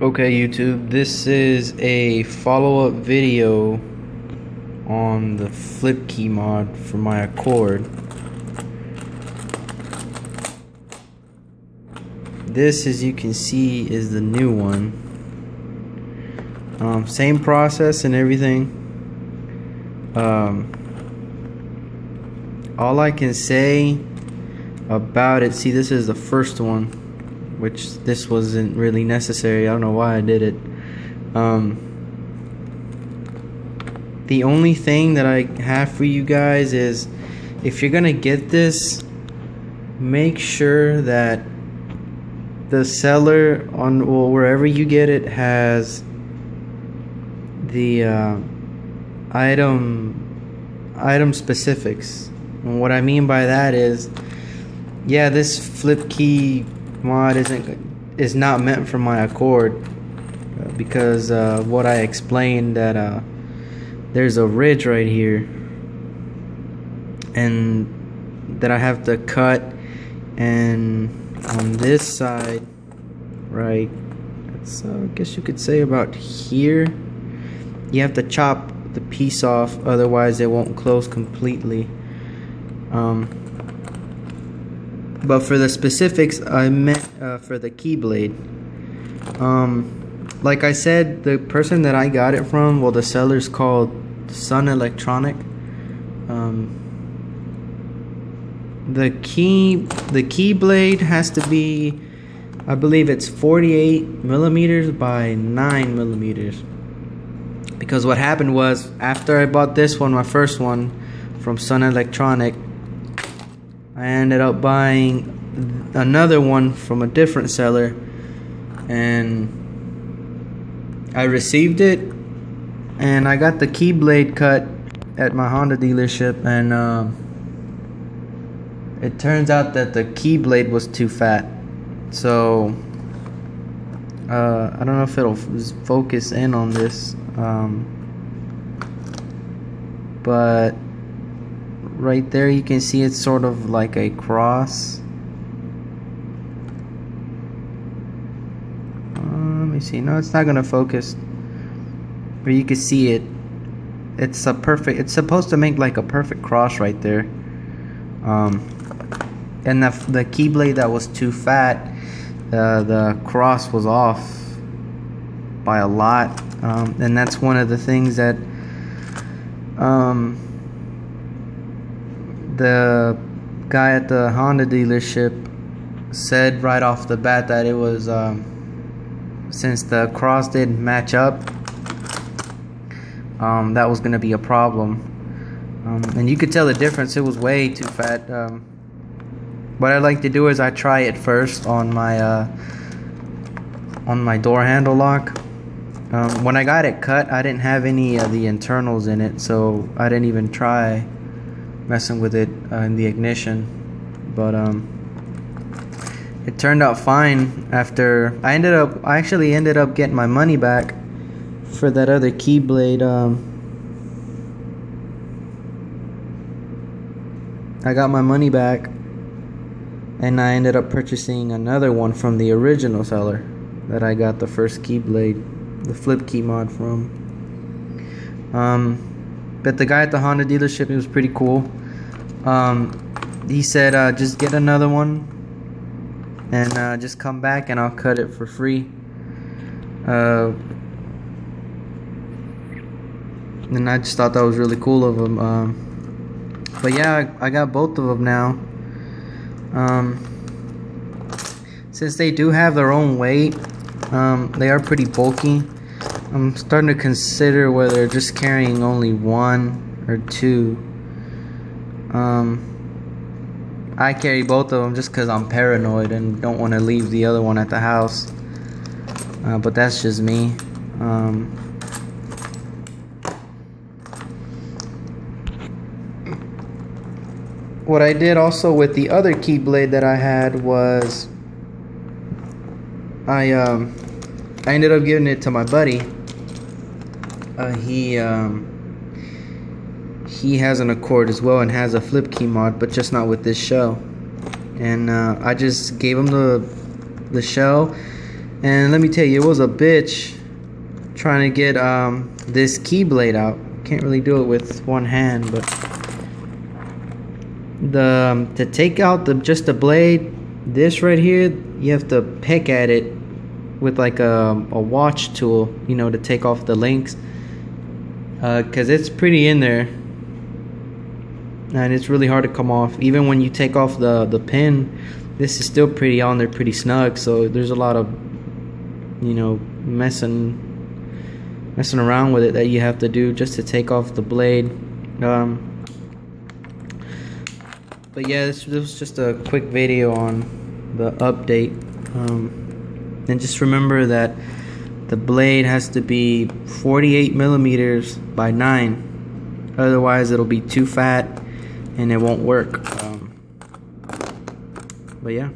Okay, YouTube, this is a follow-up video on the flip key mod for my Accord. This, as you can see, is the new one. Same process and everything. All I can say about it, see, this is the first one, which this wasn't really necessary. I don't know why I did it. The only thing that I have for you guys is, if you're gonna get this, make sure that the seller on wherever you get it has the item specifics. And what I mean by that is, yeah, this flip key mod is not meant for my Accord because what I explained, that there's a ridge right here and that I have to cut, and on this side, right, it's I guess you could say about here, you have to chop the piece off, otherwise it won't close completely. But for the specifics, I meant for the key blade. Like I said, the person that I got it from, well, the seller's called Sun Electronic. The key blade has to be, I believe it's 48 millimeters by 9 millimeters. Because what happened was, after I bought this one, my first one from Sun Electronic, I ended up buying another one from a different seller, and I received it, and I got the key blade cut at my Honda dealership, and it turns out that the key blade was too fat. So I don't know if it'll focus in on this, but right there you can see it's sort of like a cross. Let me see. No, it's not gonna focus, but you can see it. It's supposed to make like a perfect cross right there. And the key blade that was too fat, the cross was off by a lot, and that's one of the things that the guy at the Honda dealership said right off the bat, that it was since the cross didn't match up, that was gonna be a problem, and you could tell the difference. It was way too fat. What I like to do is I try it first on my door handle lock. When I got it cut, I didn't have any of the internals in it, so I didn't even try messing with it in the ignition. But it turned out fine. After I actually ended up getting my money back for that other key blade. I got my money back, and I ended up purchasing another one from the original seller that I got the first key blade, the flip key mod from. But the guy at the Honda dealership, he was pretty cool. He said, just get another one and just come back and I'll cut it for free. And I just thought that was really cool of him. But yeah, I got both of them now. Since they do have their own weight, they are pretty bulky. I'm starting to consider whether just carrying only one or two. I carry both of them just because I'm paranoid and don't want to leave the other one at the house. But that's just me. What I did also with the other key blade that I had was I ended up giving it to my buddy. He has an Accord as well and has a flip key mod, but just not with this shell. And I just gave him the shell, And let me tell you, it was a bitch trying to get this key blade out. Can't really do it with one hand, but to take out just the blade, this right here, you have to peck at it with like a watch tool, you know, to take off the links, because it's pretty in there and it's really hard to come off. Even when you take off the pin, this is still pretty on there, pretty snug. So there's a lot of, you know, messing around with it that you have to do just to take off the blade. But yeah, this was just a quick video on the update. And just remember that the blade has to be 48 millimeters by 9, otherwise it'll be too fat and it won't work. But yeah.